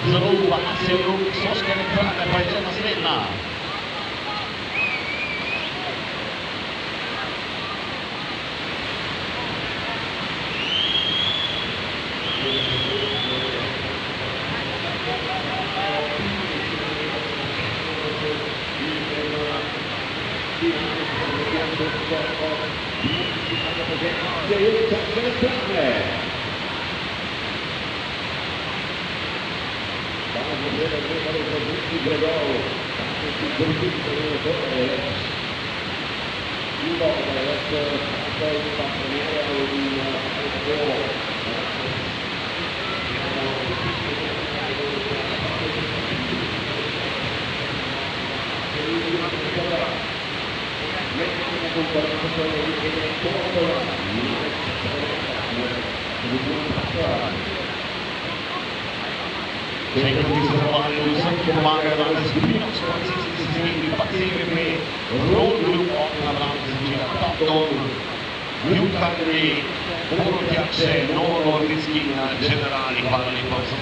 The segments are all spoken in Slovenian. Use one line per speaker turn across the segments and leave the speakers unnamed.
Zelo Vasilju Soške elektrane pa je naslednja. Sempre di trovare un sacco mare dalla sbirra, qualsiasi sistemi pazzeschi per Rollu avranno girato Newcastle, puro piace, non rischi generali, parli posso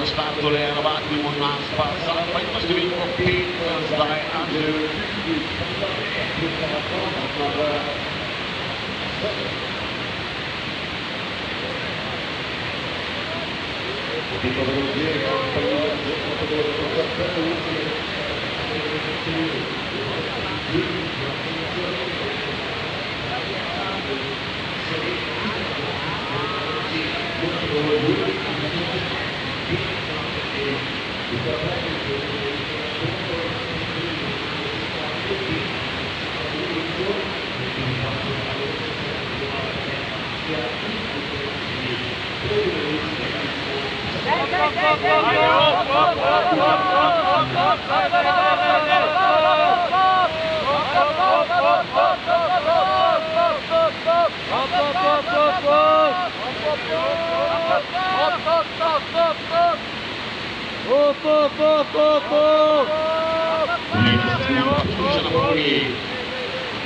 Statule eravati una spazzata, poi questo viene colpito dai Andrew.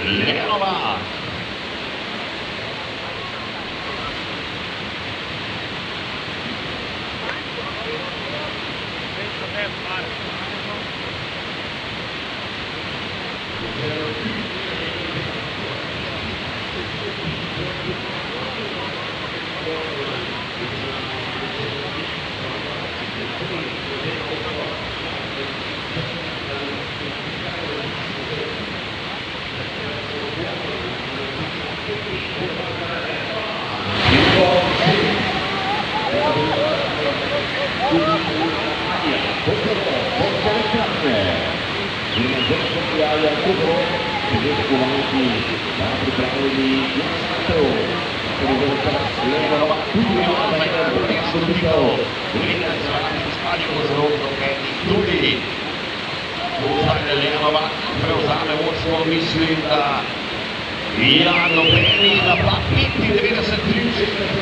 Lenova. Mislim, da ja, nobeni napad 95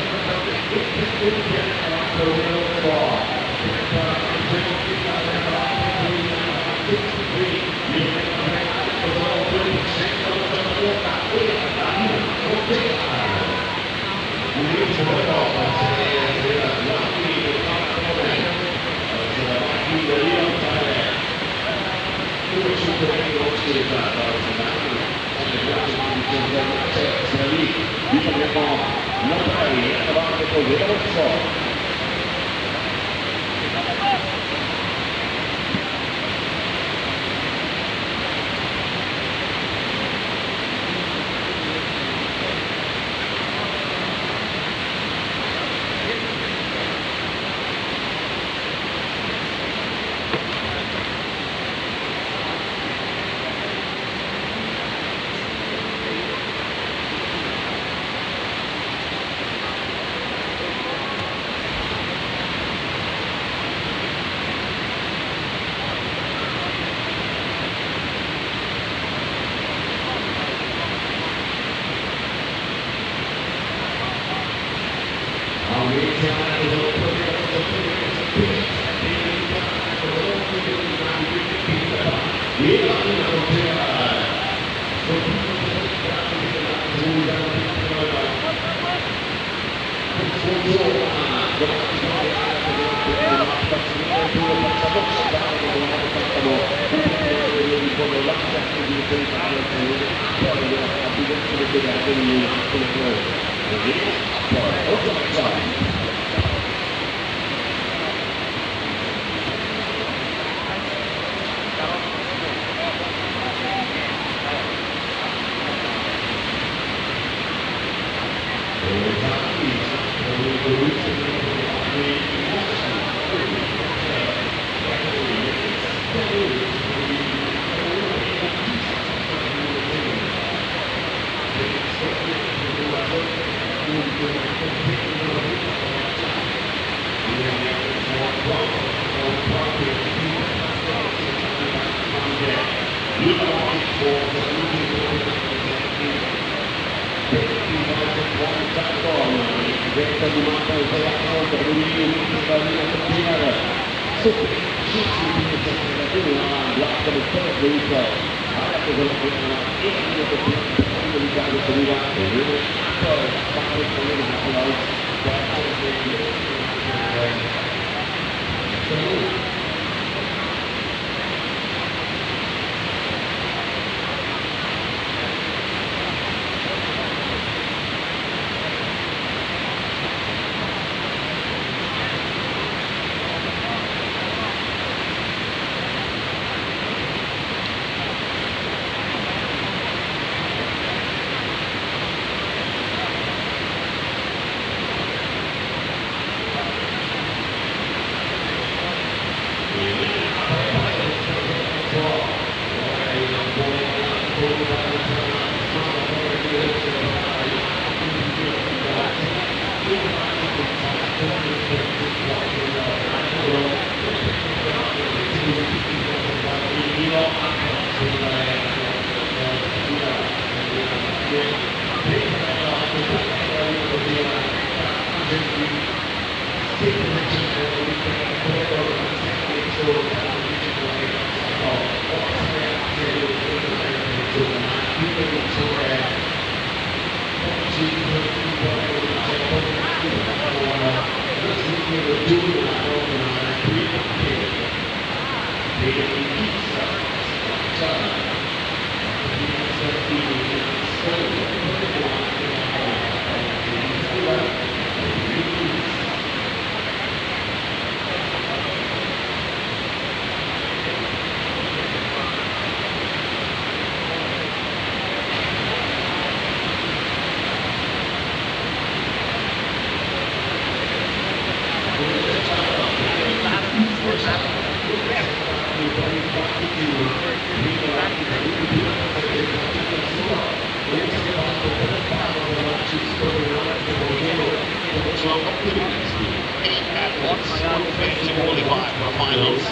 qualify for finals.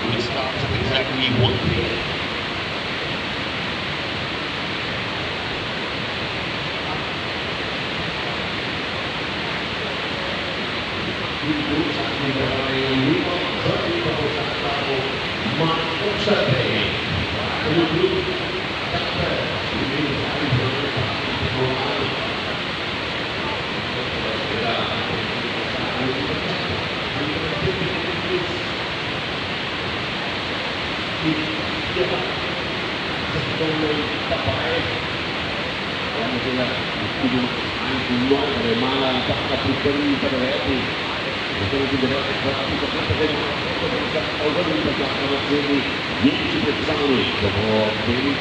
It starts at exactly 1 p.m.
Bagaimana apakah pribadi pada hari betul tidak berarti kepada orang yang berjalan ini ini sudah sekali bahwa ini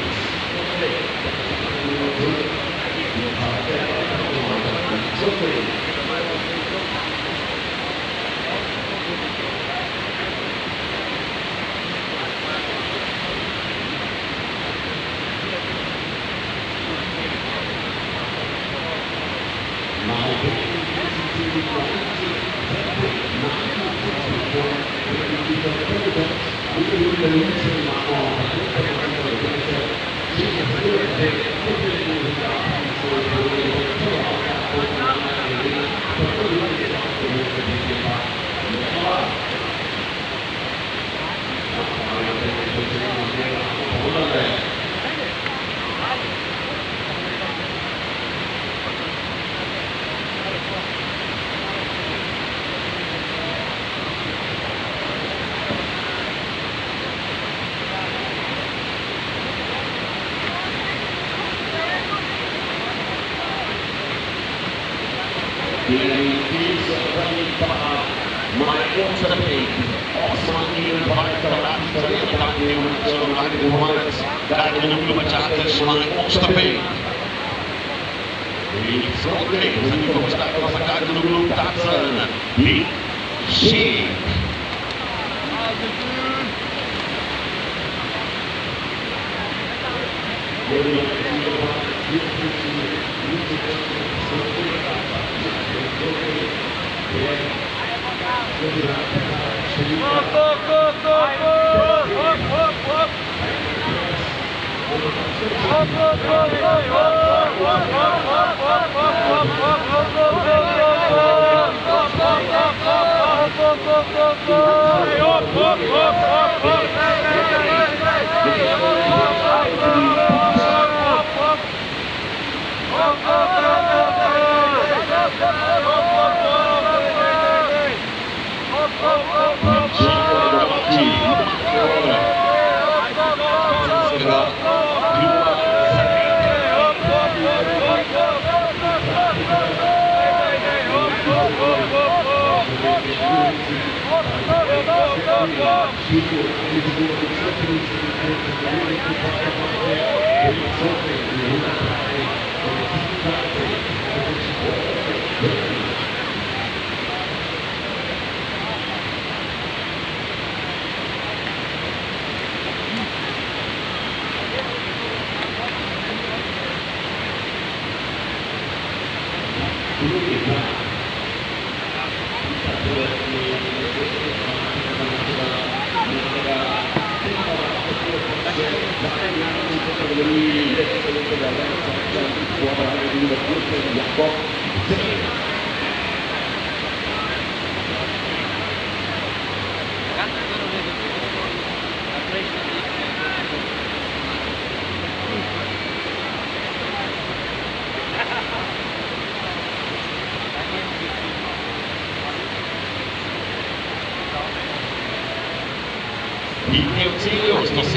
Ide v cilju, 117.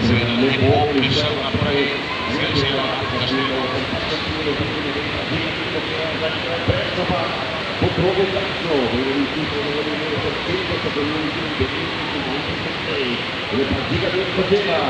Seveda ne bo prišel naprej, zvečer, kašnjo.
Po krogu takšno, veliki so navodili po tempo, so veliki in veliki so manjši po tej. Repartiga del Kotela.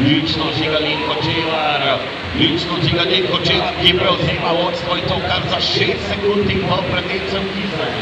Lično Žigalin Kočevar, ki prevzema vodstvo in to kar za 6 sekund in pol pred Necem Gizel.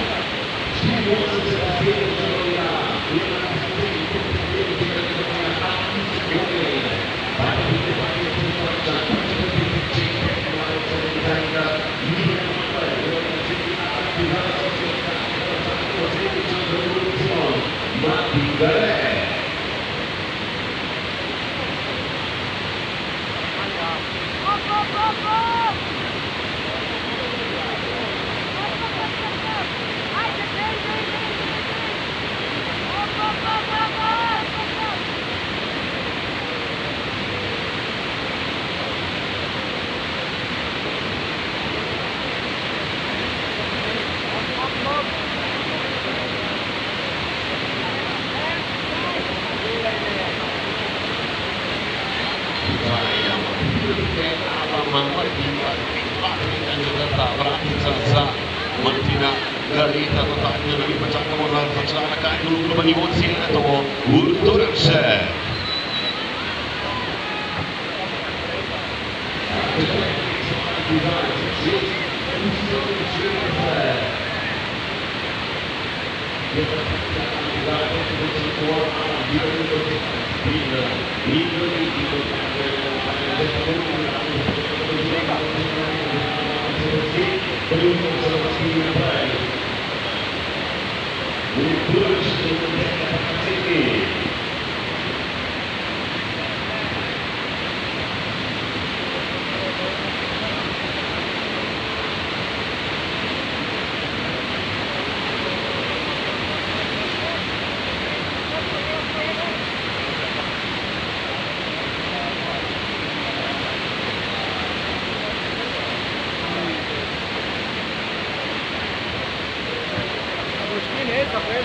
Vratica za Martina Galeta, dotaknjena mi pa čakamo na začlana Kajdu kluba nivo cijene, to bo Urturše.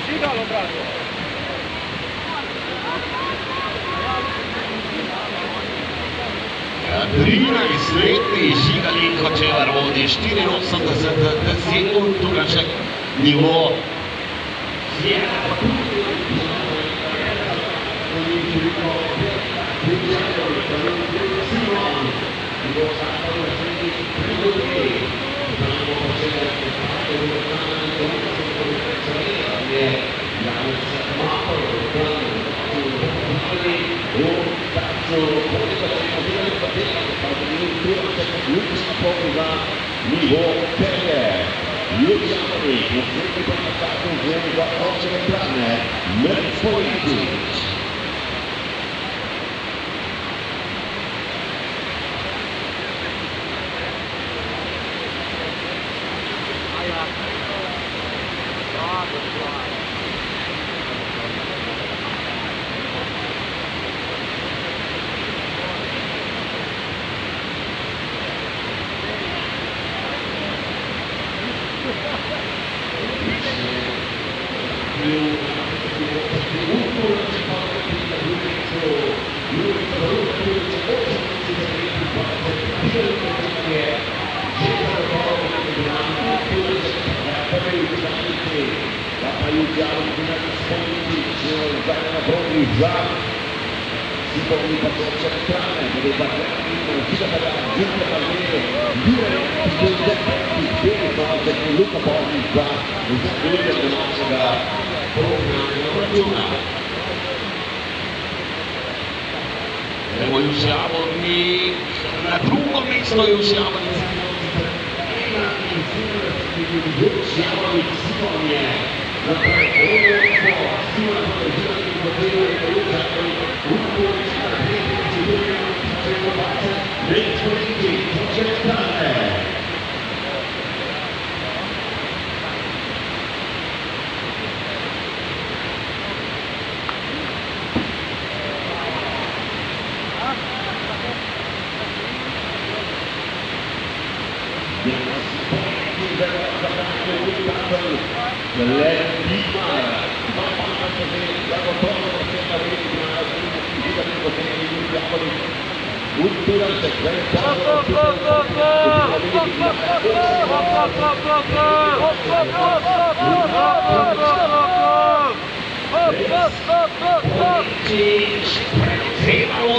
Žigalo, brate.
13-letni Žigalin Kočevar vodi 84 sekund, Turček nivo.
Nivo Pelje, Ljubljani, naslednji pa na tako vzeli za očeve plane, Merpolitič. si comunicazione centrale delle battenti uscita per la giunta per vedere Luca Poggi qua uscita per la nostra ragione
Evo siamo mi na drugom mestu ju siamo Februar
2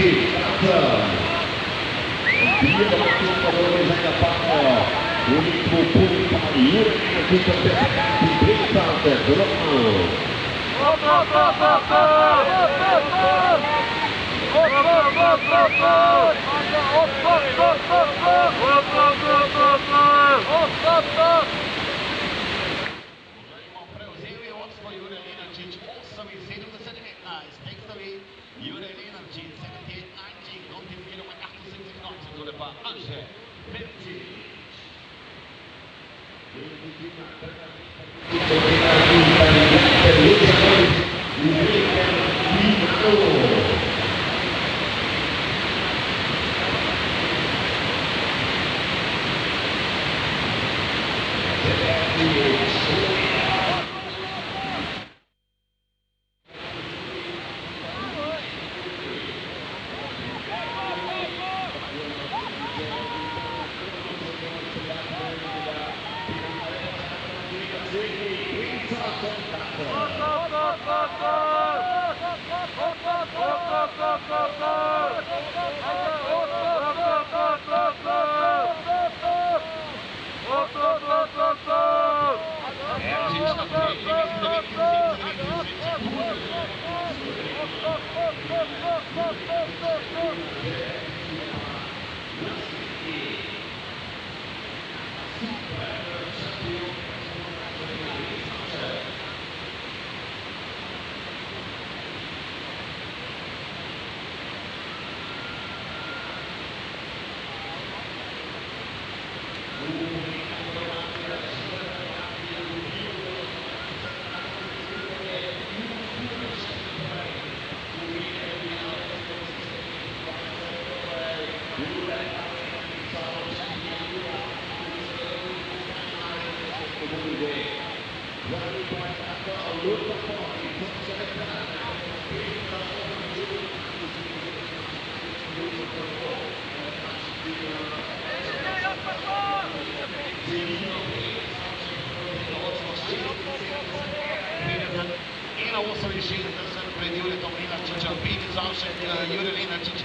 Sakit Carter. Dia berlangsung pada oleh saya partner. Unit pupuk pada unit energi terdekat di Green Carter.
Preuzevi vodstvo Jure Lenarčič, 78 15, tekstovi Jure Lenarčič, 78 19, komt in kilometer 78 knoten door de baan. Angel Bertic. Pred Juretom Lenarčičem, 5 zavšen Jure Lenarčič.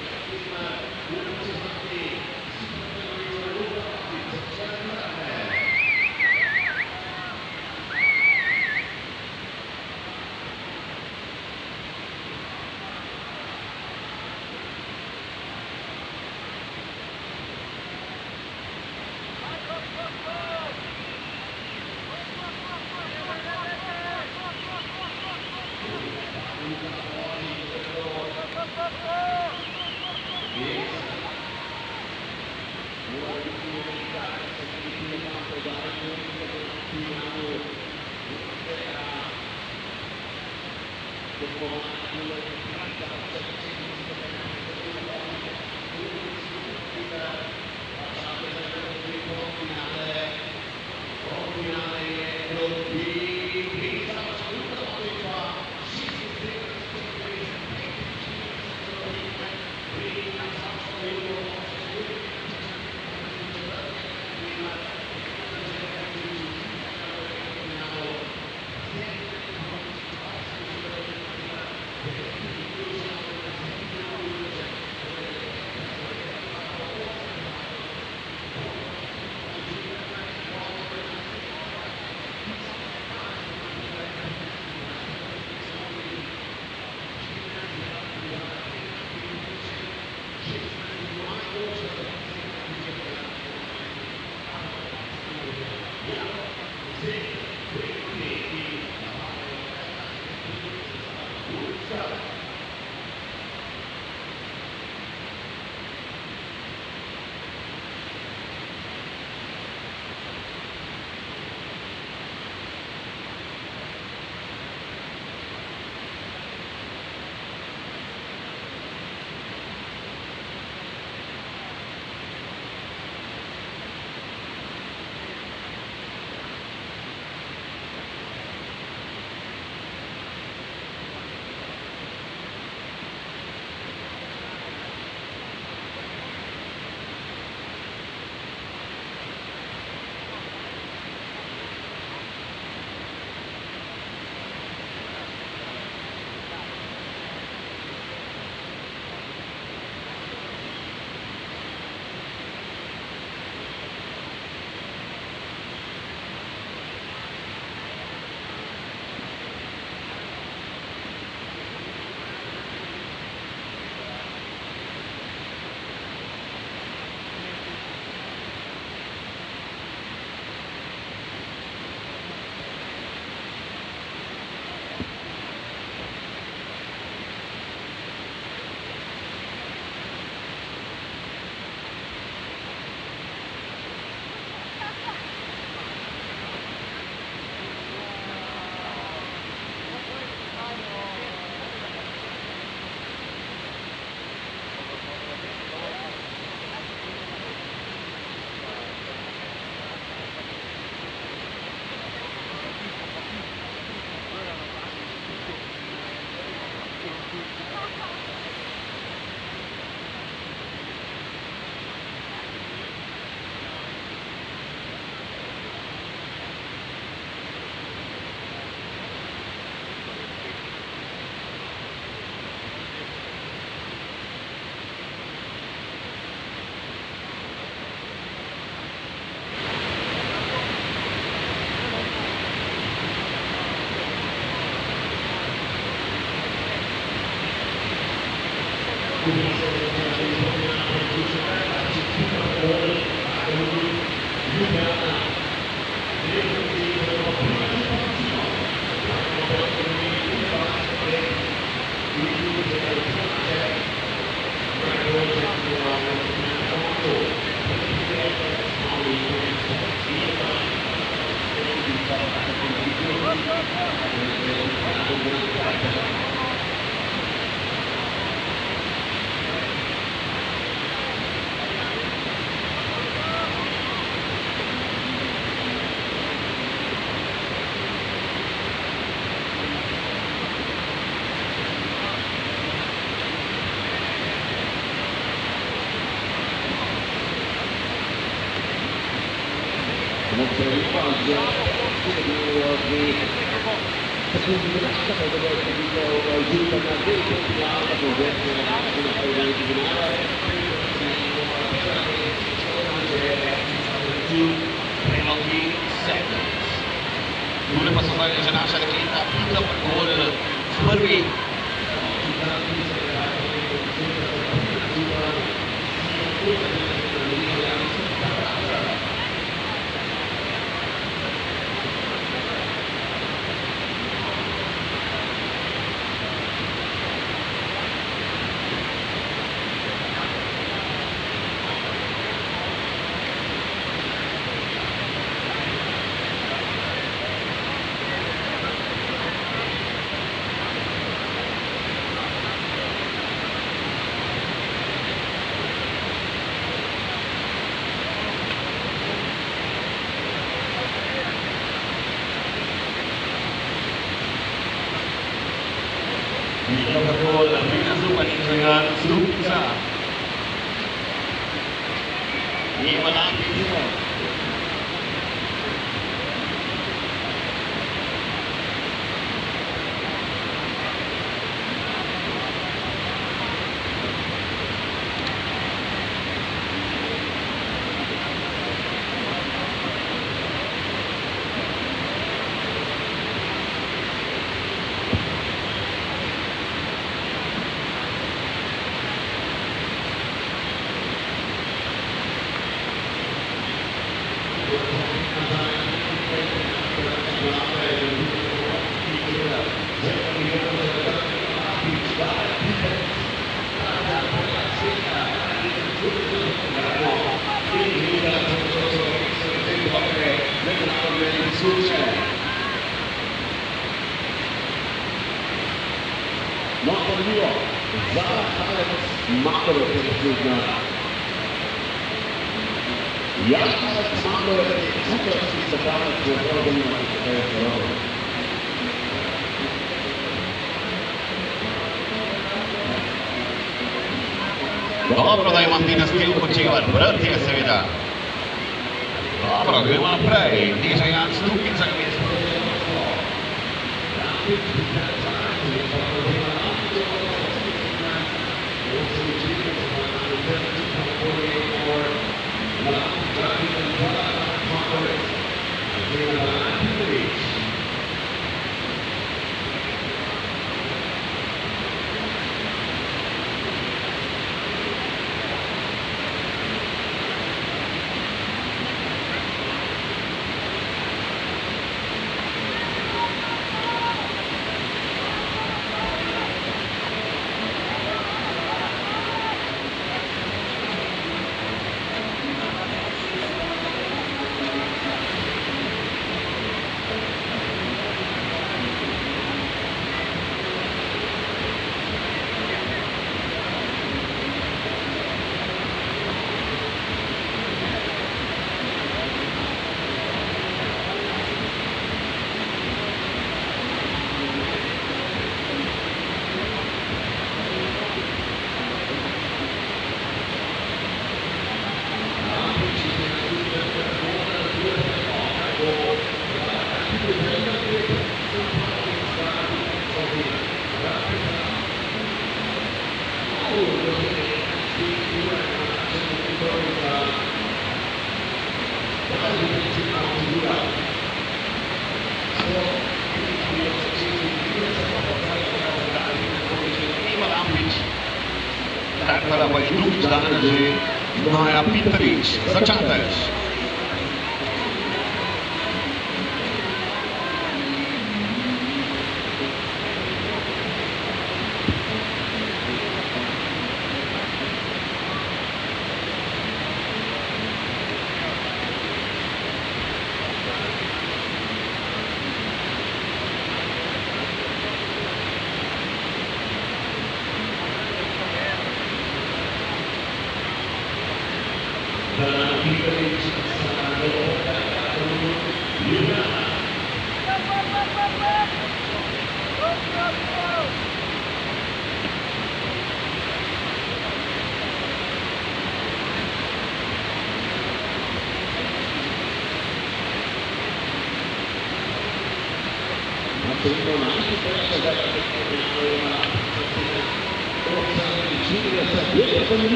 Penalty seconds. Dulu pas sampai ke sana saya kita pindah gol Furby. Bila bergol, Rina Zubani dengan Zulukisa. Ini menang semua.
Nomor 2, Zara Alex Makro selanjutnya. Yang Alex Makro juga sekarang berorganisasi
Dobro da ima dinastiju upočivat, vrti je seveda. Dobro, gremo naprej, diže Jan Stupica ga mjesto. ancora poi drugi danes že Maja Pinterič za Čatež.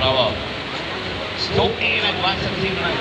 Bravo. 121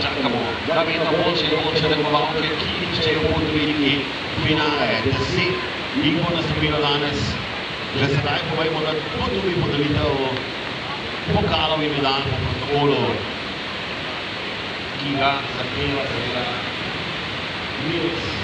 Čakamo, da vedno boljše in boljše tekmovalke, ki iščejo pot v veliki finale. 10 jih bo nastopilo danes. Že sedaj povejmo, da bo tudi podelitev pokalov in medalj po protokolu, ki ga zahteva seveda Nils.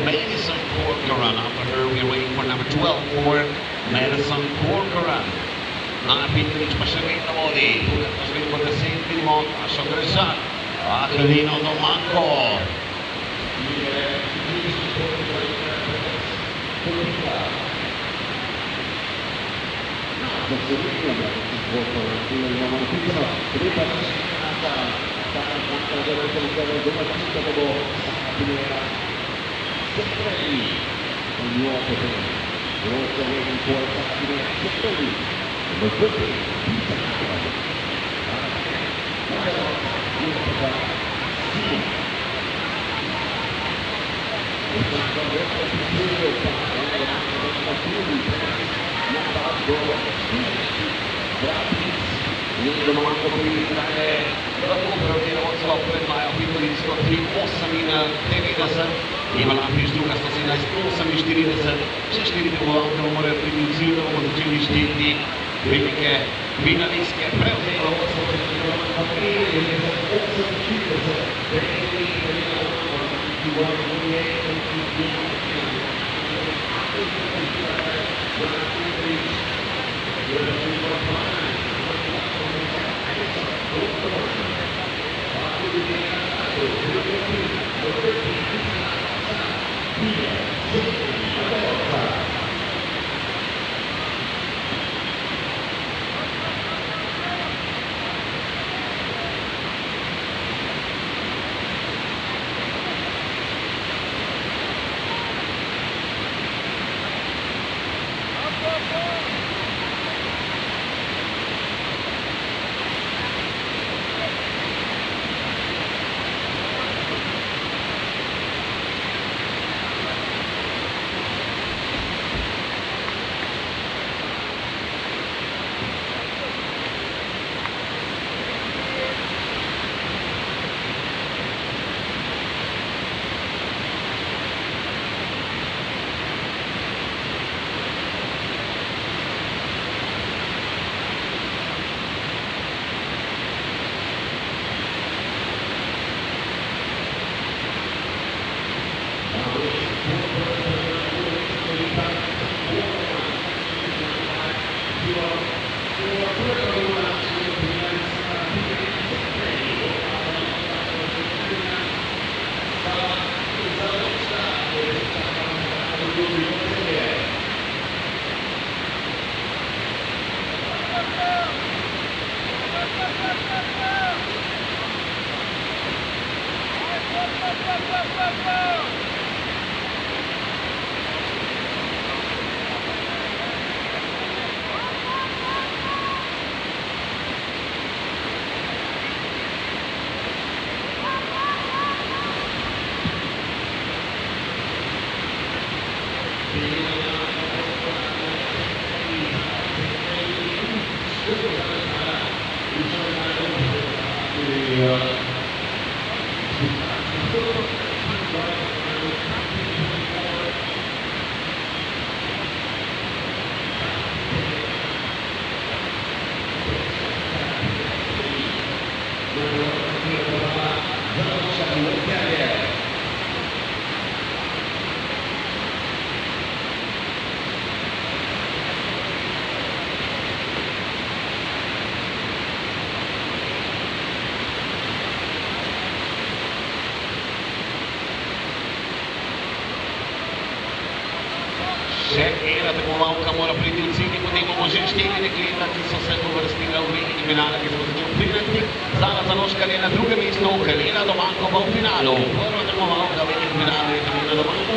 Madison Corcoran. After her, we're waiting for number 12 for Madison Corcoran. Pinterič pa še vedno vodi. Še vedno po 10 minut, a še gresa. Aquilino Domanco. Domanco per il recupero di Ozzo per Maja Pinterič 3-8 in Ivan Lampiš druga 117-48, še 4 tekmovalke morajo priti v cilj, da bomo začeli šteti velike finalistke. Prevzelo 1 tekmovalka mora priti v cilj in potem bomo že šteli dekleta, ki so se uvrstile v veliki finale, ki smo začeli v 13. Zala Zanoškar je na drugem mestu, Helena Domanko pa v finalu. Prva tekmovalka v velikem finalu je Helena Domanko.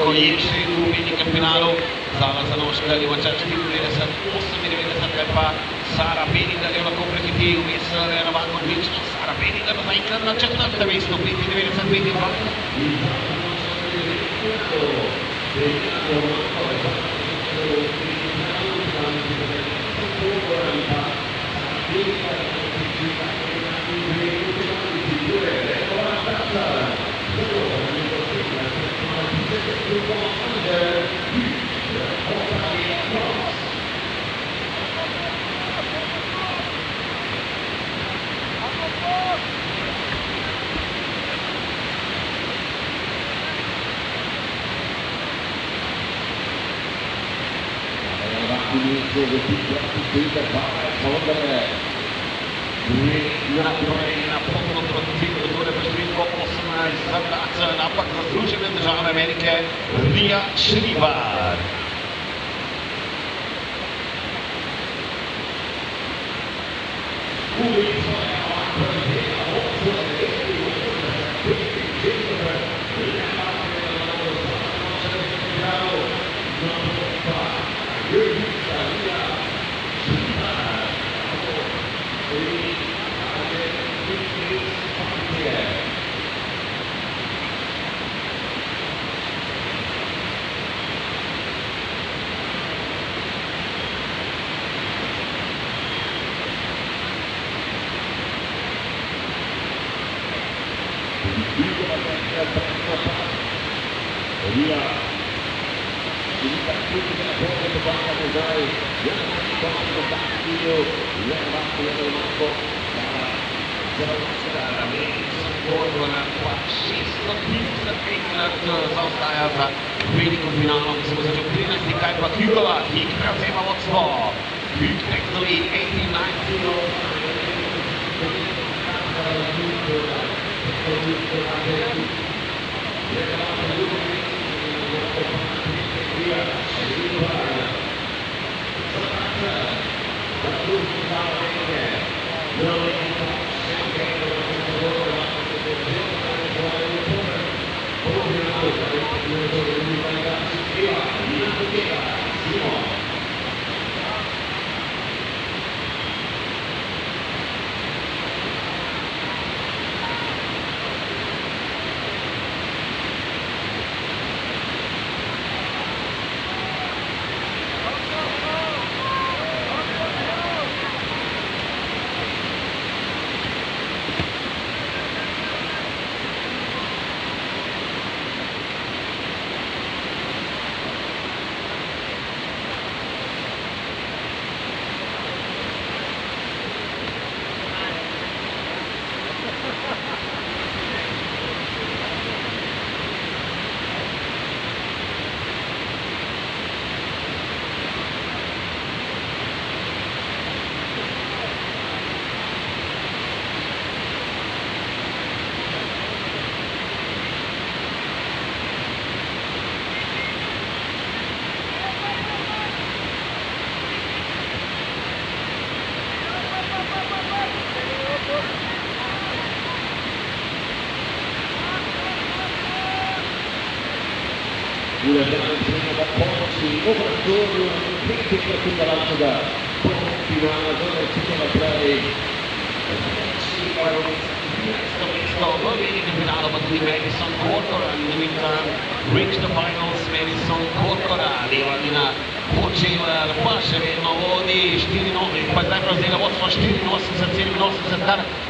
V velikem finalu Zala Zanoškar ima čas 94, 98, kaj pa Sara Penigar je lahko prehiti, vmes je navadno odlično. Sara Penigar zaenkrat na 4. mestu, 95, Napad na Združene države Amerike. velike Ria Šribar. Zaostaja za velikom finalom, ki se bo začel 13. kaj pa Kjukova, ki prevzema vodstvo. Kjuk next to lead,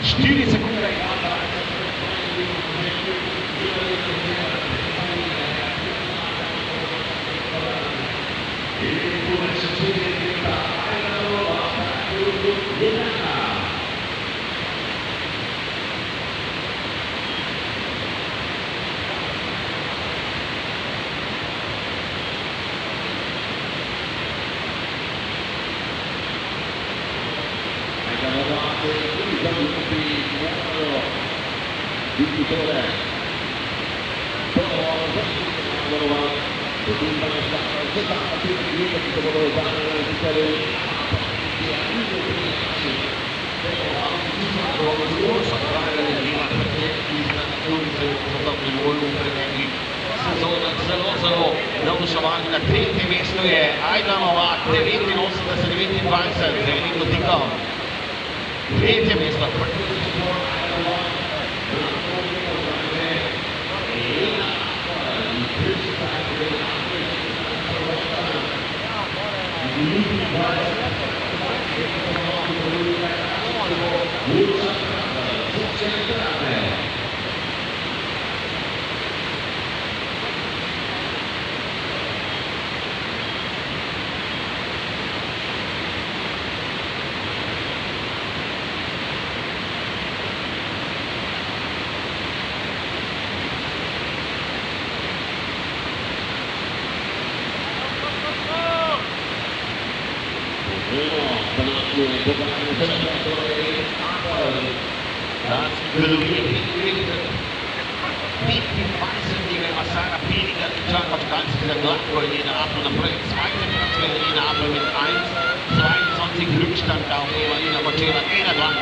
4 sekunde. Zelo navduševanje. Na tretjem mestu je Ajda Novak, 89-29, z enim dotikom. Tretje mesto. Sara Piriga Return auf die ganze Gladbach in der Apfel nach rechts. Zweite Minute in der Apfel mit 1, 22 Rückstand auf Evalina Motiva. Einer dran,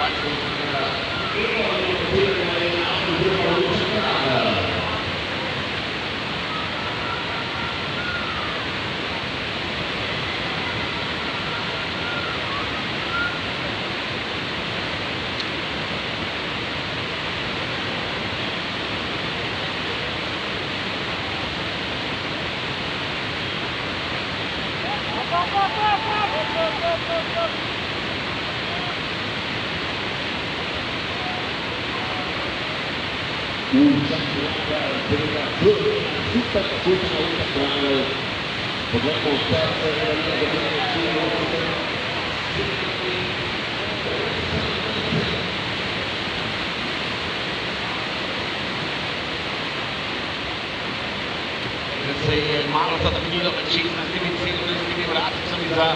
معرضة تقليل الشيء نستمع في ولا أتسمى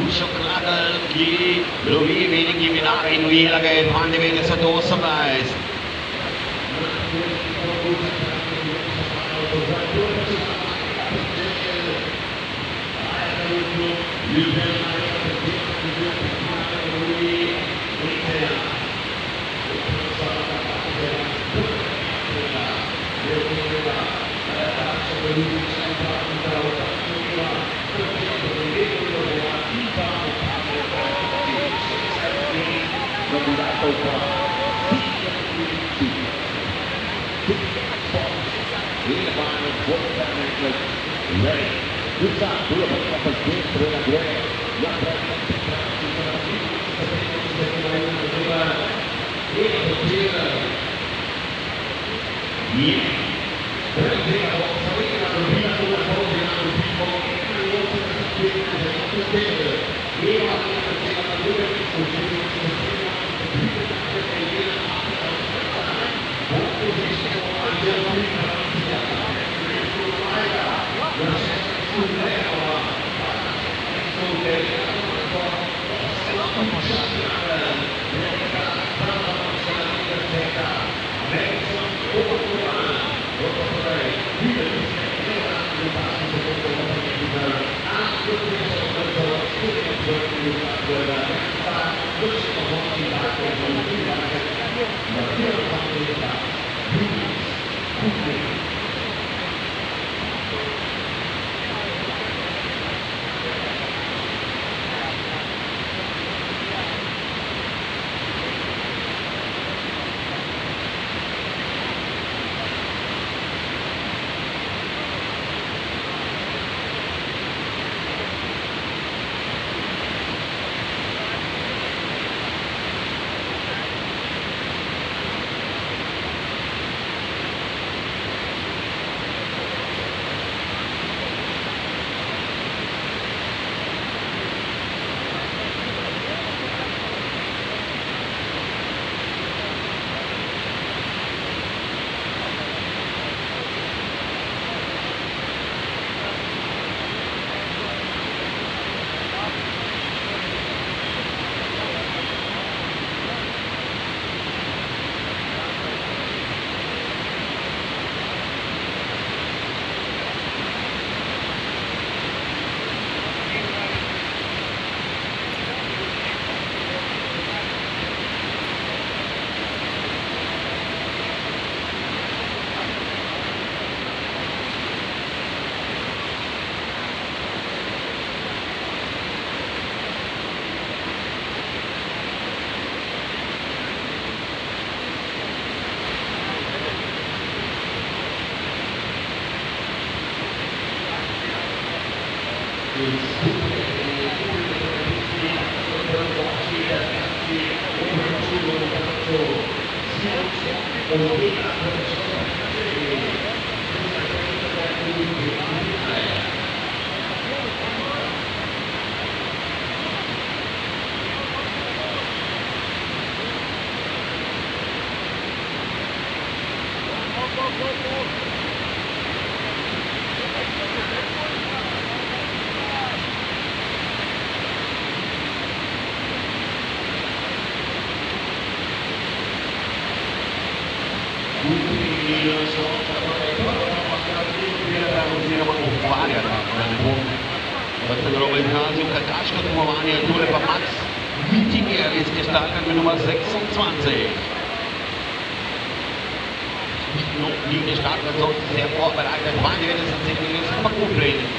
وشكرا لكي لوري بيني من عين ويلا جاي فاند بين سدو سبايس si naman ukvarjati na ne bom v tem izrazil kakaško tekmovanje, tole pa Max Wittinger iz Gestalten mit Nummer 26. Noch nie gestartet, sonst sehr vorbereitet, beide sind sich in den Pakku-Training.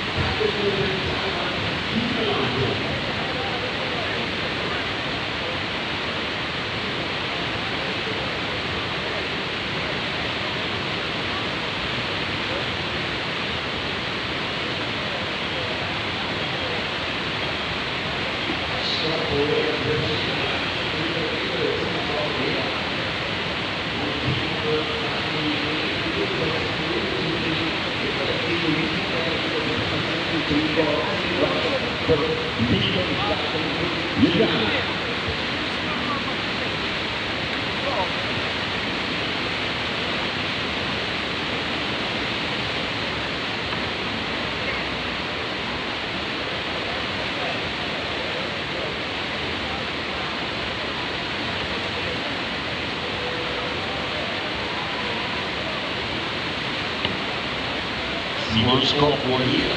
Simon Skopło hier.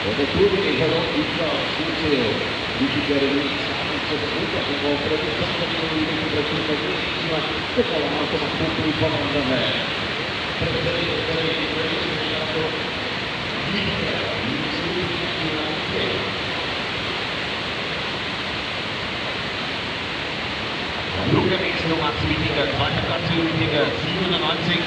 The proving is a lot of detail. You should get a really challenge for the football, but it's something that you need to do for this season. Look how I'm going to put the ball on the head. Lukas ist Nummer 2 Wittinger, zweiter Platz für Wittinger, 97,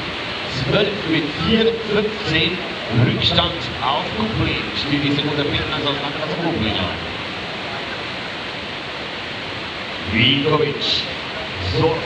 12 mit 4:15 Rückstand auf Kuplin. Steht die Sekunde Fitness aus Landkreis Kuplin. Vikovic. So.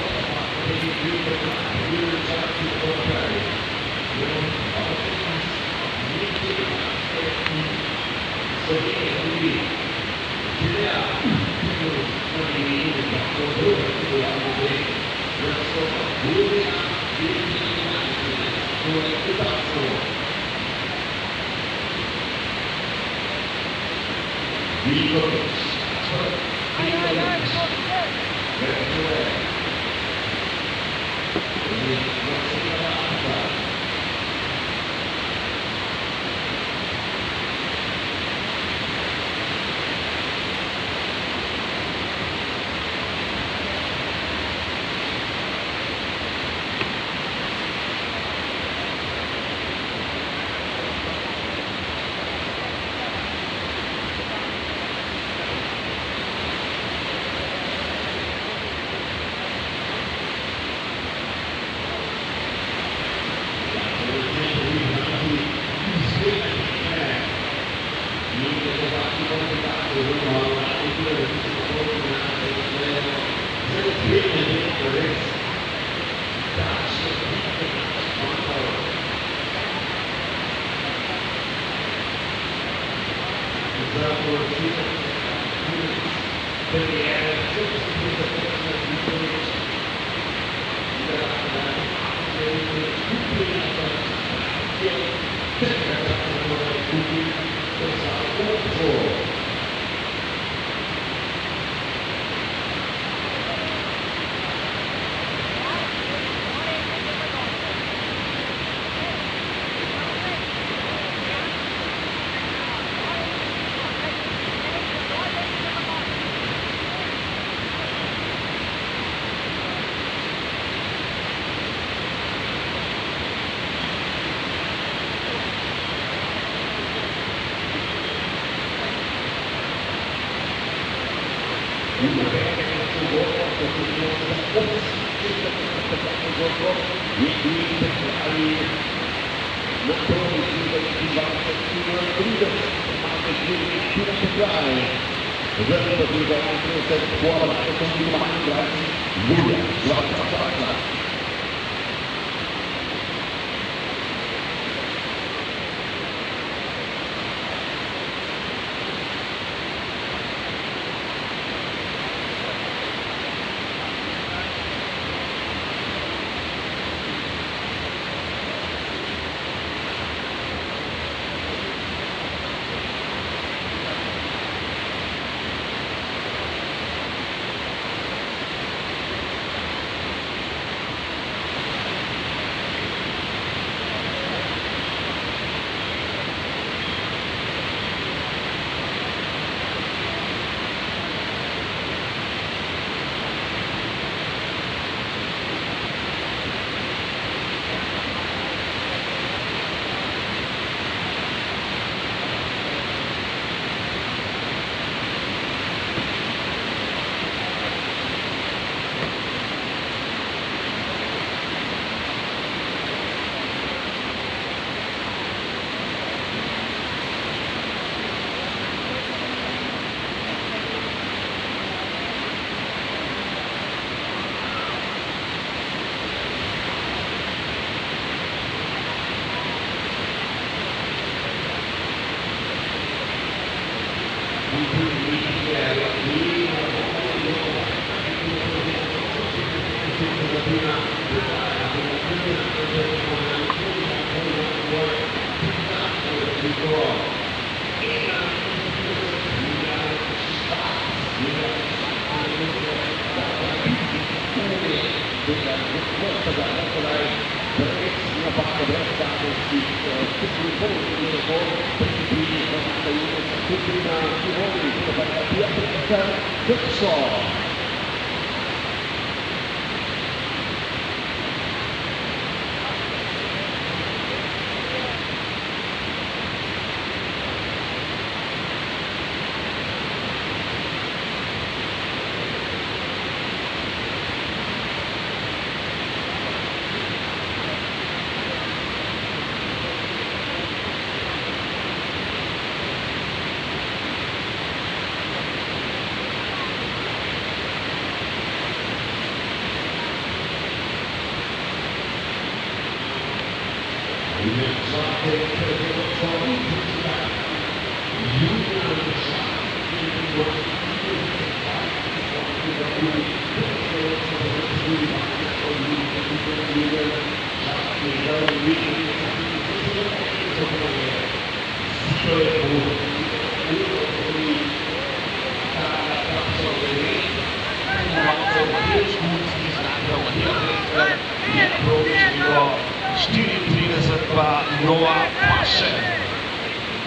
34 pa Noah Pasche.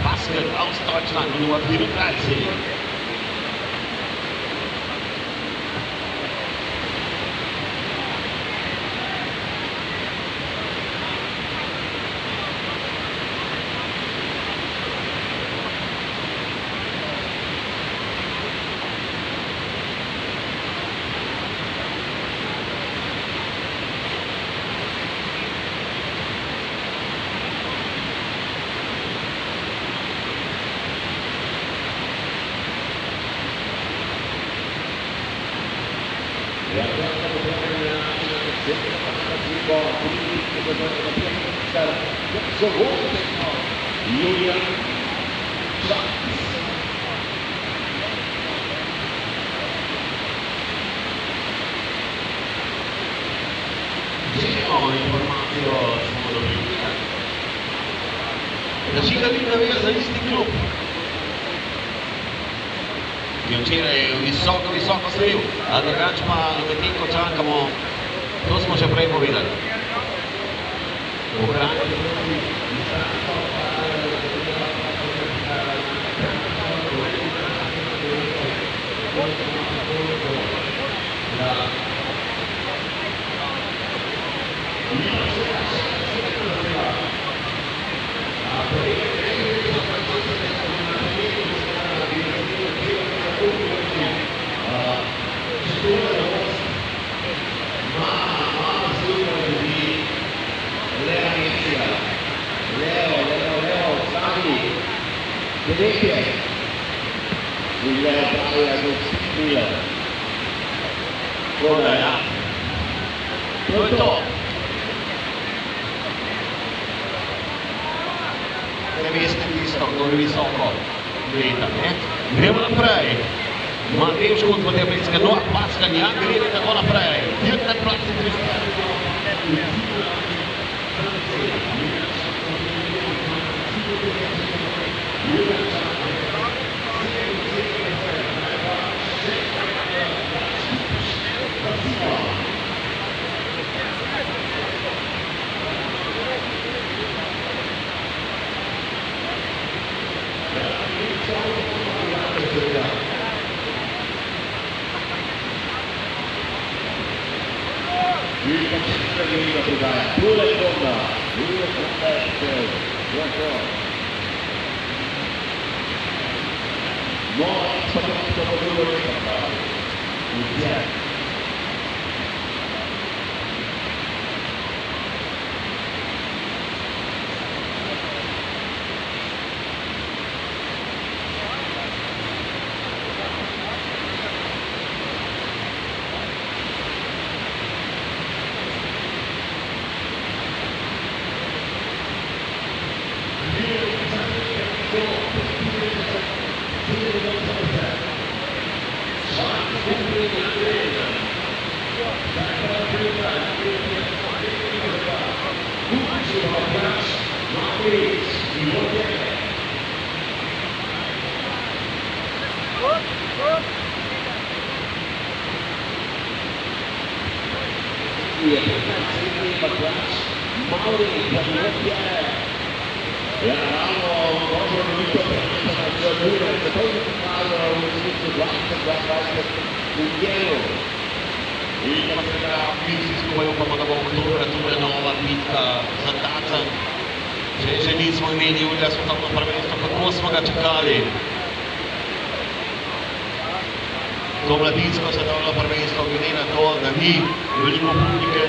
Basket aus Deutschland, Nummer 34.
Julian Schwarz.
Informacijo smo dobili. Da Žiga ni navija za isti klub. Je včeraj visoko sledil, a drugač pa medtem ko čakamo, to smo že prej povedali.
Vedete, il Braia non si fila.
Ora, ja. To je to. Ne veste tisto, kdo je visoko gleda, ne? Gremo naprej. Matej Škut, Matej Prinske, Noah Paskan, Jan Grede, tako naprej. Jutne plati 300.
Il calciatore che viene a provare, pure in bomba, lui è perfetto, guarda. Nuova spazio per lui, il piano. Iya, sini 14 Mauri dan Rupiah. Ya, kalau Bogor itu sangat dulu, betul kalau itu basket Mugello.
Ika sila fizyczko mają pomagową temperaturę na ładnika za tacem. Že nismo imeli Julija svetovno prvenstvo, kako smo ga čakali. To mladinsko svetovno prvenstvo, glede na to, da ni veliko publike.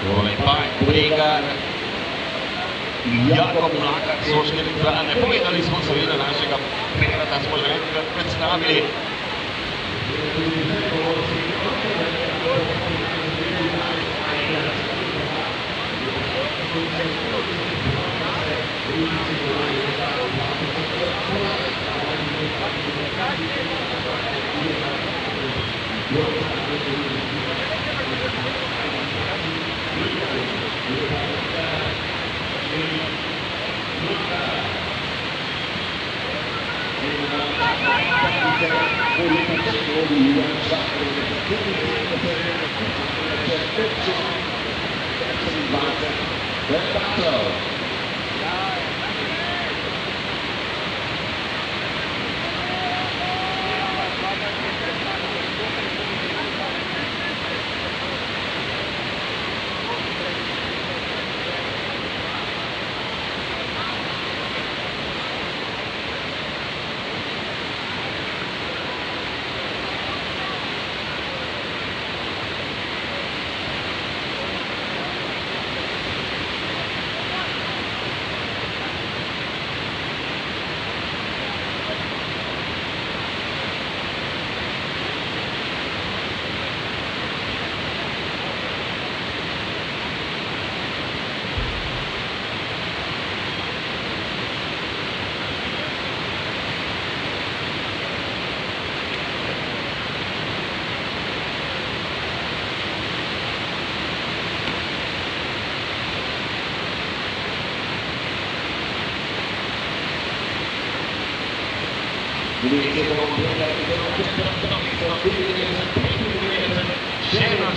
Oleh Pak Bregar, Jakob Mlakar, Soške elektrane. Povedali smo seveda našega Petrata, smo že enkrat predstavili.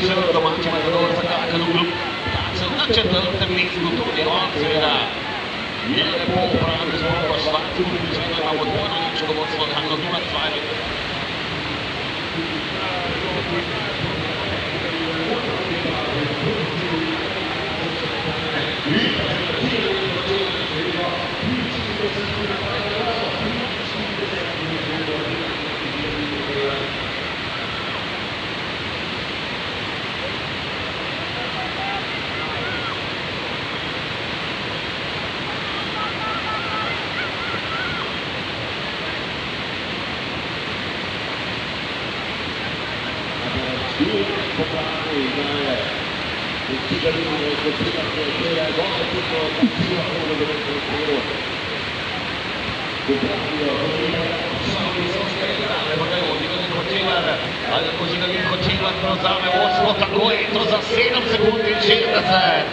Schöner gemacht, die Matador sa Kalulog. Sa natin na terminis gusto niya ang sila. Yan po para ang gusto ko sa tuloy sa mga mabubuan ang gusto ko sa hanggang dumat sa akin. Ako si Gavin Kočevac prevzame vodstvo takoj in to za 7 sekund in 60.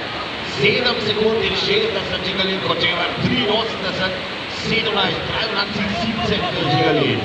7 sekund in 60 Žigalin Kočevac, 83, 17, 73 Žigalin.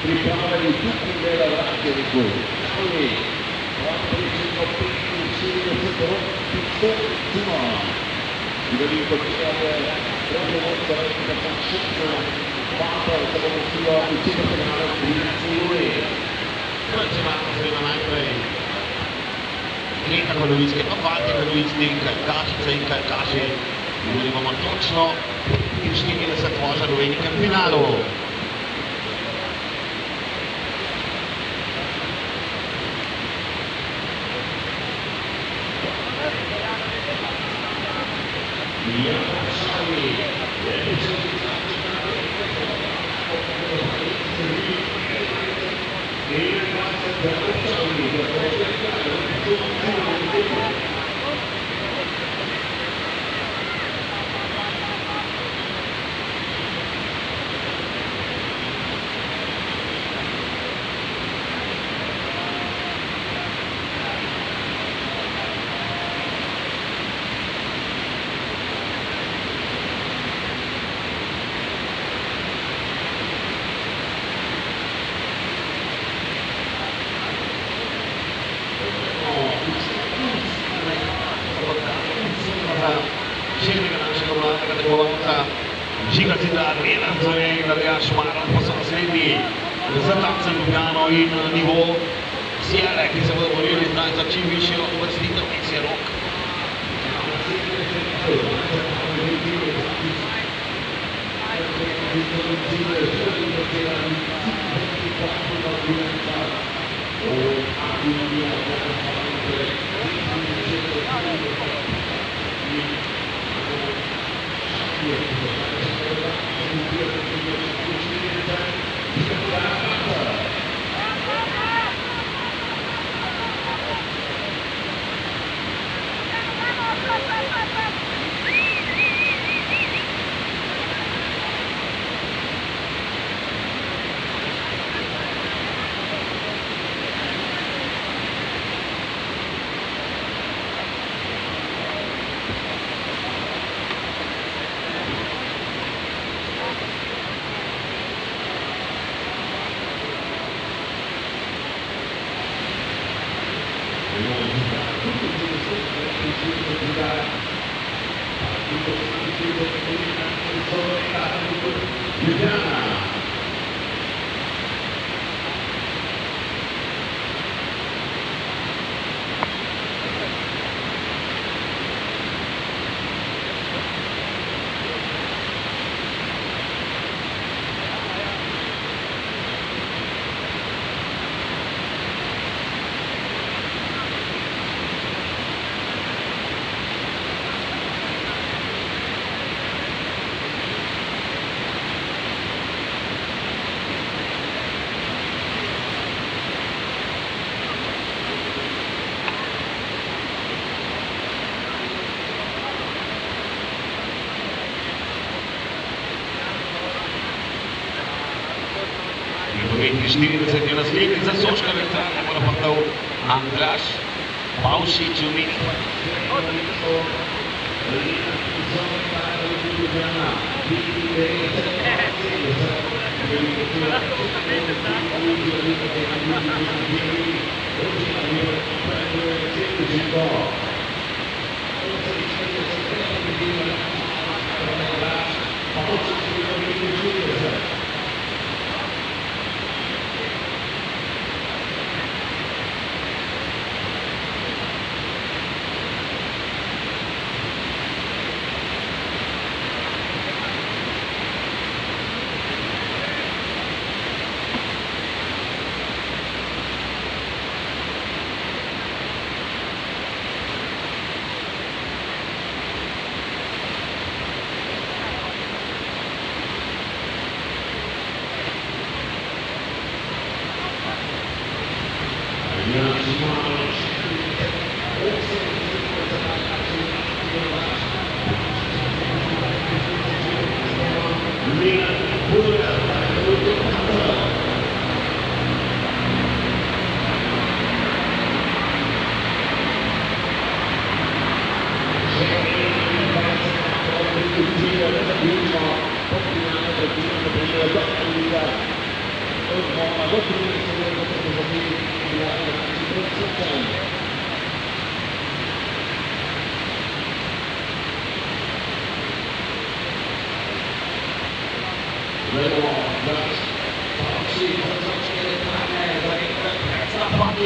Pripravljeni tukaj dela vrake reku. Šoli, prišljeno 75 rok, 500 cima. Žigalin Kočevac je prvi vodca rekega takšetno paper, se bomo silo v četrtfinale v 13. uri.
Kočevac oziroma najprej Greta Konovičke, pa Valter Konovički, Kajkašice in Kajkaši. Imeli bomo točno 40 moža v velikem finalu. Žiga Zidar, eden za enega, Ljaš Maran pa so naslednji za Tacen Ljubljano in nivo Sijere, ki se bodo borili zdaj za čim višjo uvrstitev in se rok. Помітні 40 наслідник за сошками центральному нападав Андраш Паушич у місці.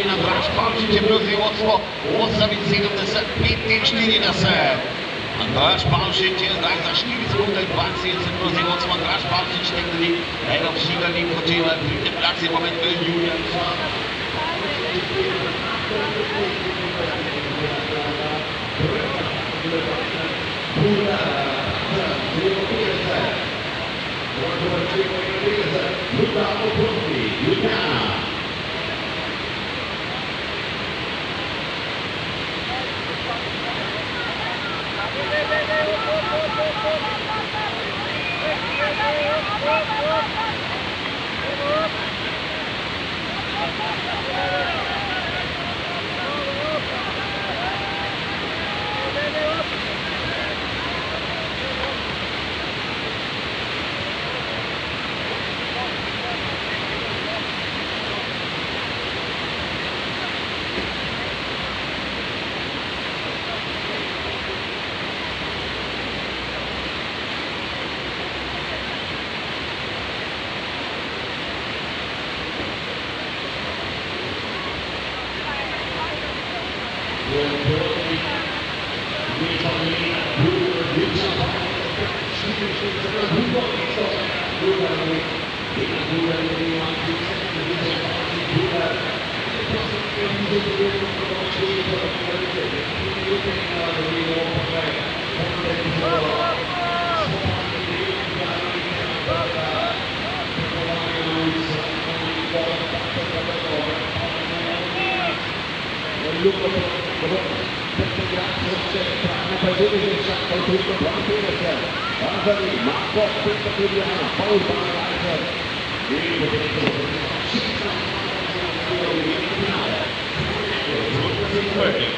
Андраш Павшич превзиводство 8,75-40. Андраш Павшич je zdaj za 4 sekunde 72 prevzivodstvo. Andraš Pavšič nekdaj eno všiganý počíva pri tej praxi momentuje Julian.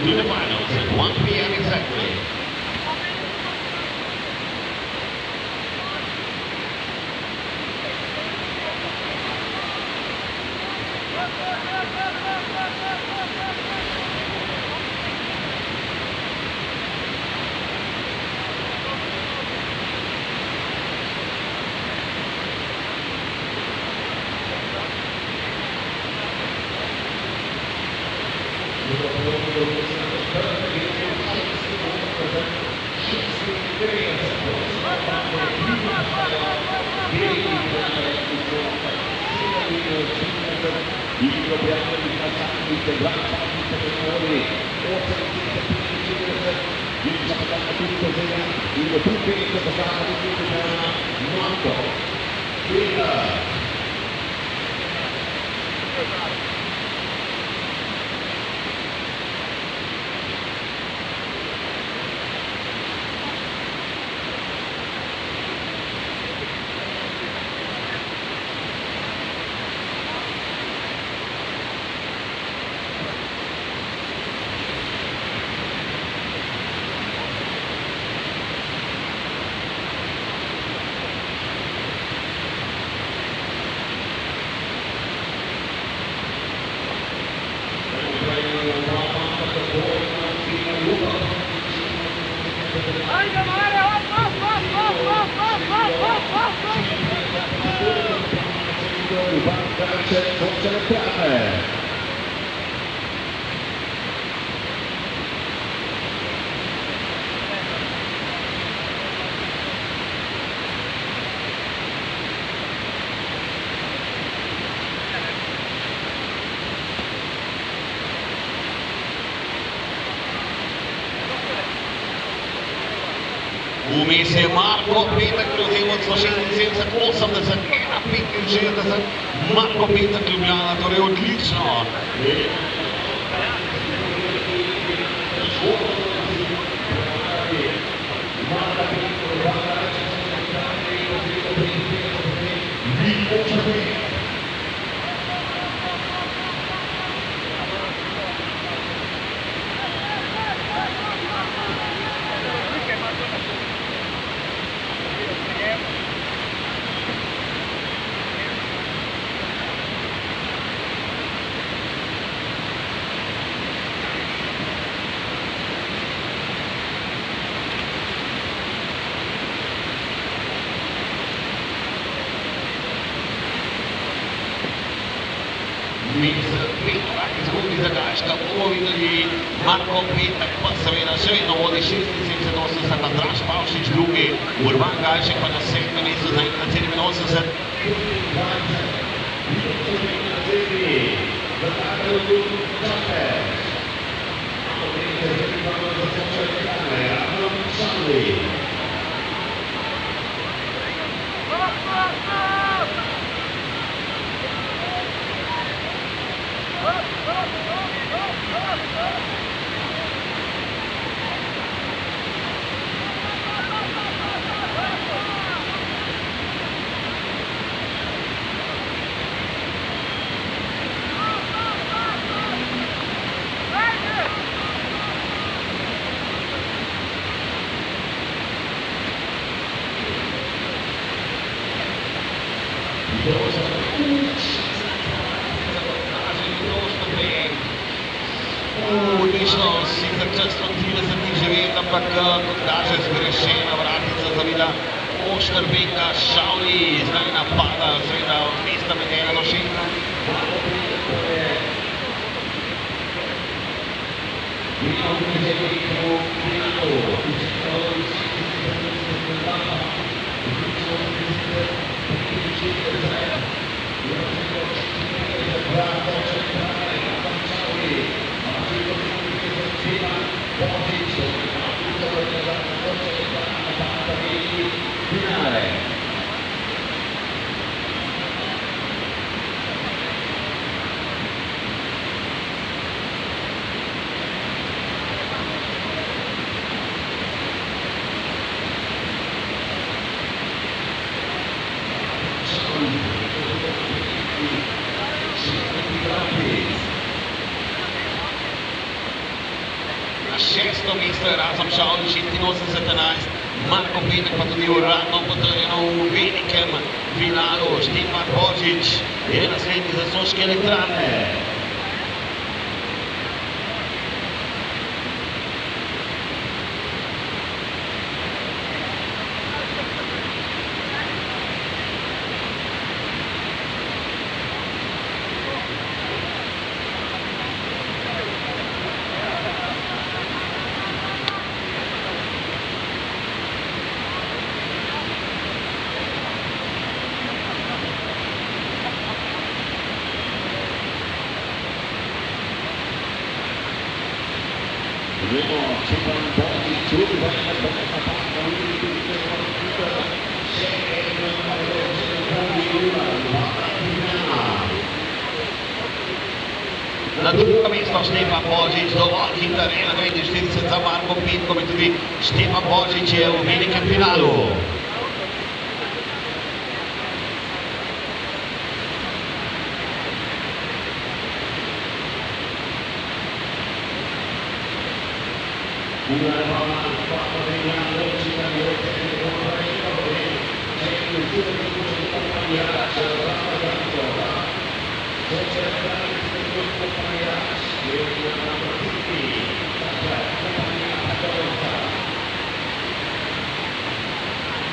To the finals at 1 p.m. exactly. Vmes je Marko Petek prevzel od 176, 80, 65, Marko Petek Ljubljana, torej odlično. Izgubi zagaška, bomo videli Marko Petek, pa seveda še vedno vodi 76, Andraž Pavšič drugi, Urban Gajšek pa na 7. mestu za 87. Odlično, sicer čez 30 dni živeti, ampak kot kaže zgrešena vratica zavida Oštrbenka, Šavli, zdaj napada, seveda mesta med 1 do 6. mesto je Razom Šavli, 86-11, Marko Petek pa tudi uradno potrjeno v velikem finalu. Štefan Božič je naslednji za Soške elektrarne.
Vedremo sempre un po' di giù, bella palla,
Na drugo mesto Štefan Božič, dovolj hiter 41 za Marko Petković, tudi Štefan Božič je v velikem finalu.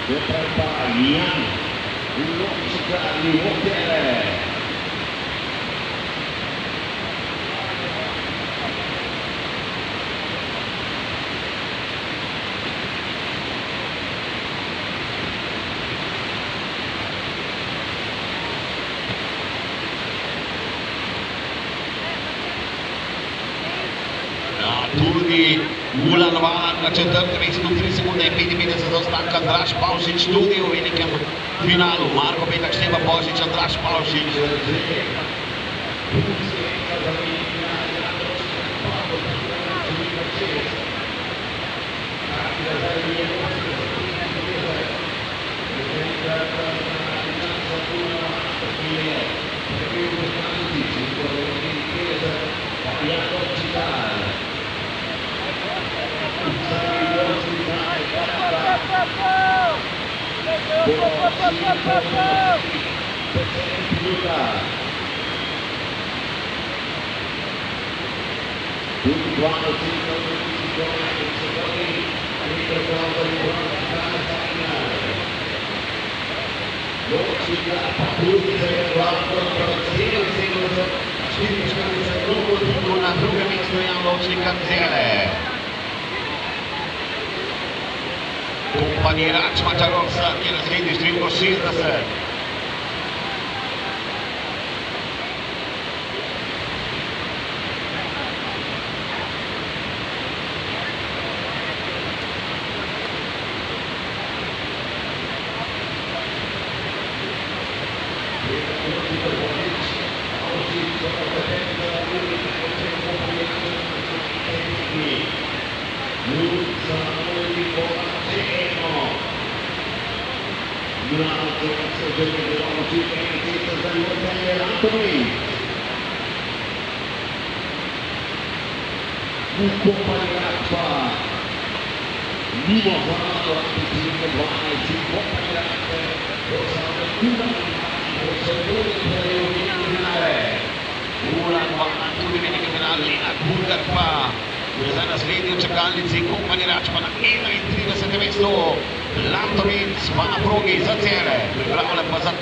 Perpaglian belum sekali hotel.
Tudi Ulan Valan na četrtem mestu, 3 sekunde in 55 zaostanka, Andraž Pavšič tudi v velikem finalu. Marko Petek, Štefan Božič, Andraž Pavšič. Na drugem mestu Jan Lovčnik Anzele. Kompani Račma Čarovca, ki je naslednji številko 60. Ulan Valan tudi veliki final, Lenart Burgar pa je zdaj naslednji v čakalnici, Kompani Račma na 31. mestu, Lantovic pa na progi za Cele, pripravljen pa za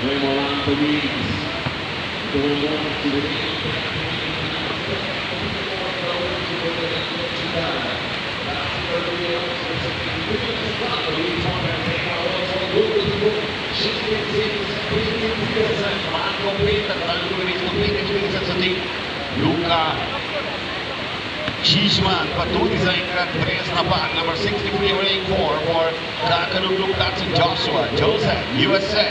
Vedremo Lantovic,
Marko Petek, na drugem mestu 45. Luka Šišman pa tudi zaenkrat brez napad, number 63 running for Kakadu, Lukacs and Joshua Joseph, USA.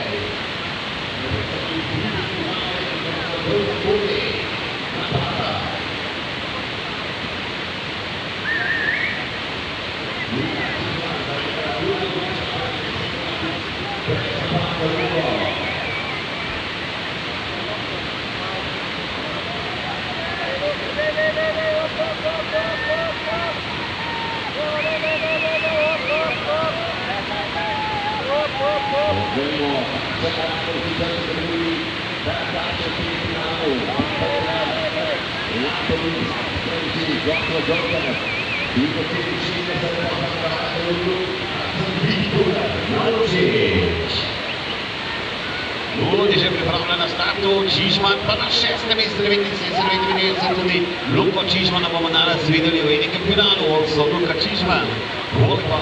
Vedremo, Joshua Joseph. Dito sinisina sa
Ludzie wybrane na startu, Čižman pa na 6. mesto, 96 sekundy. Luko Čižmana bomo danes videli v enem kampionatu, so Luka Čižman. Volkva.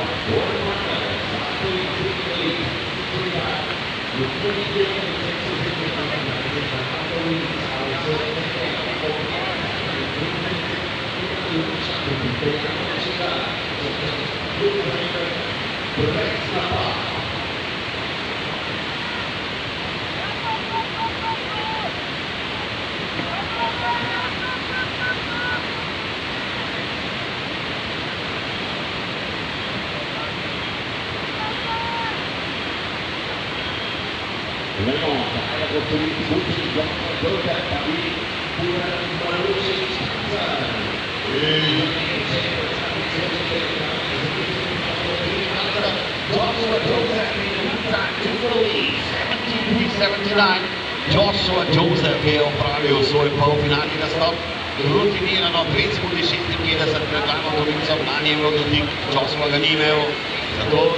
Memang saya bertulis bukti yang berbeda tapi kurang manusia
Joshua Joseph je opravil svoj polfinalni nastop. Rutinirano 2 sekunde 56 pred glavno trojico, na njem dotik, Joshua ga ni imel, zato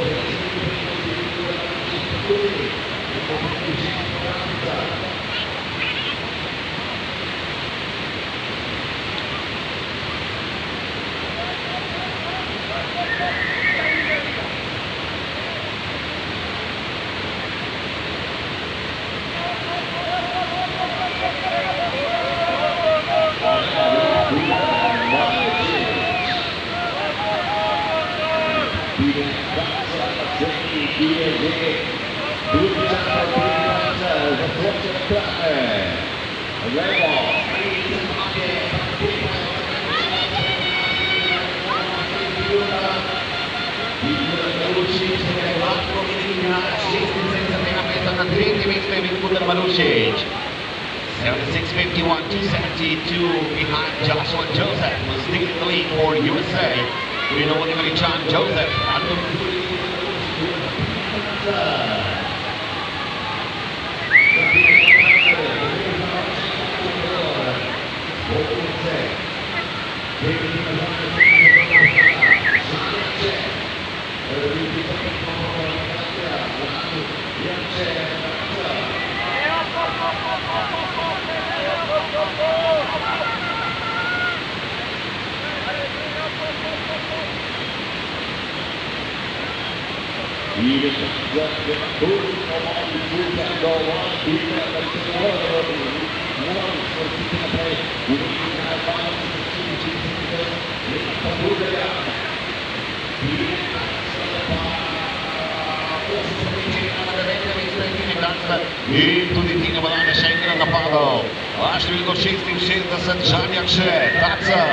na 3. mesto je Viktor Marušič. 76.51, 272 behind Joshua Joseph was still in the lead for USA. We know what John Joseph. In tudi Tina Balane še enkrat napadal. Številko 66, Žanjak še, Taca.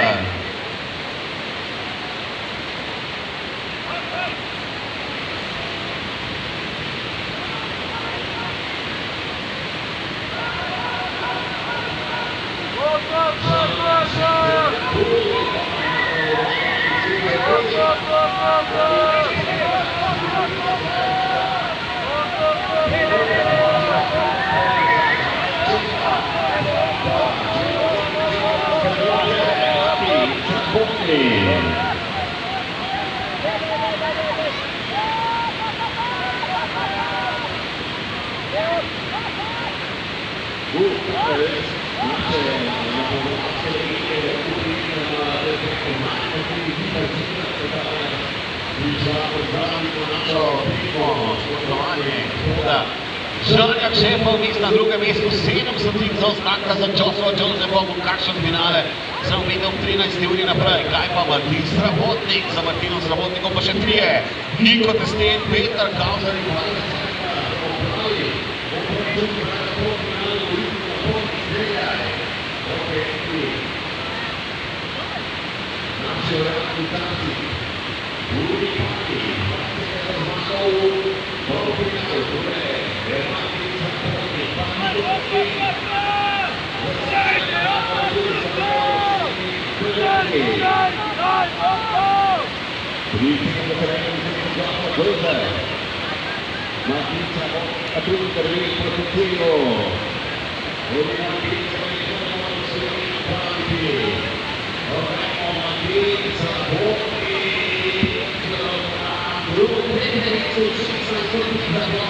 Žanjak Šefov na 2. mestu, 7 stotink zaostanka za Joshua Josephom, kakšen finale sem videl 13. uri naprej. Kaj pa Martin Srabotnik, za Martinom Srabotnikom pa še 3. Niko Testen, Peter Kauzer in
Martin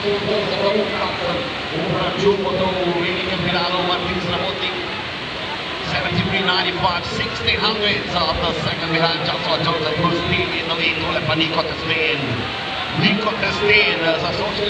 93.95, 1600s of the second behind Joshua Joseph, who's still in the lead. Tulepa Nico Testin. Nico Testin sa socio.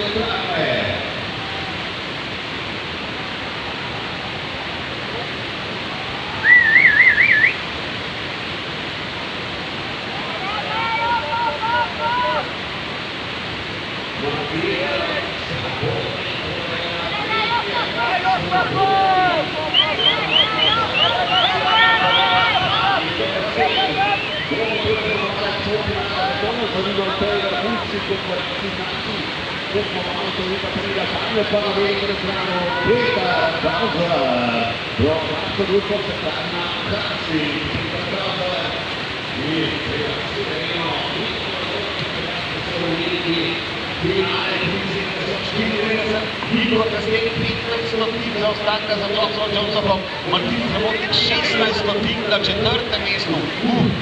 Nico Testin 15 stotink zaostanka za Joshua Josephom, Martin Srabotnik 16 stotink na četrtem mestu.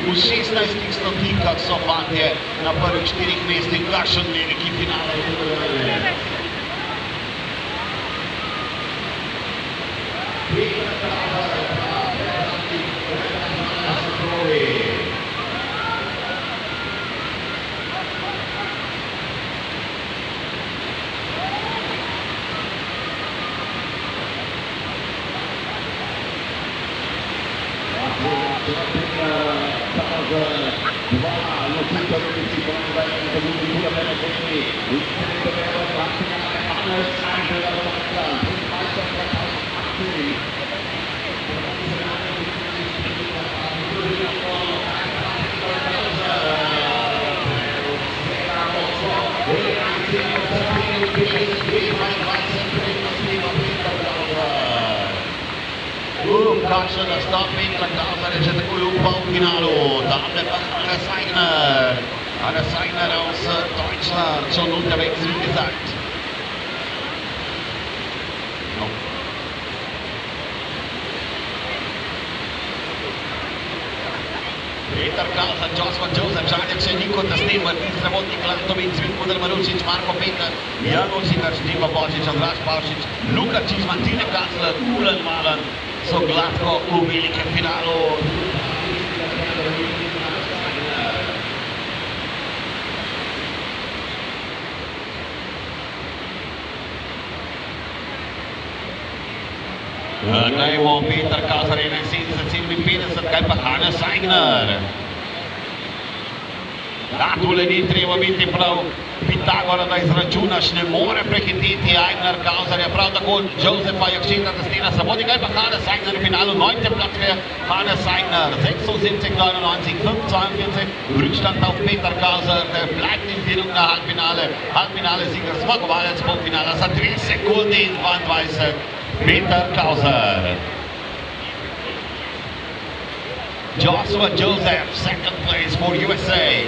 V 16 stotinkah so fantje na prvih 4 mestih, kakšen veliki finale. Kakšen nastop Petra Klauser je že takoj v polfinalu. Tamle pa Hannes Aigner aus Deutschland schon unterwegs, wie gesagt. Peter Klauser, Joshua Joseph, Žanjak še Nico Testin, Martin Srabotnik, Lantovic, Cvilko Marušič, Marko Peter, Jan Ošikar, Štipa Božič, Andraž Pavšič, Luka Čižman, Tine Kassler, Ulen Malen so gladko v velikem finalu. Gremo Peter Klauser 71,57, kaj pa Hannes Aigner. Da, tule ni treba biti prav Pitagora, da izračunaš, ne more prehiteti Aigner Klauserja, prav tako Josefa Jakšina Testina Srabotnik, kaj pa Hannes Aigner v finalu, 9. Platz für Hannes Aigner, 76,99, 5,42, Rückstand auf Peter Klauser, der bleibt in Führung der Halbfinale-Sieger, zmagovalec polfinala za 3 sekunde in 22, Peter Klauser. Joshua Joseph, second place for USA.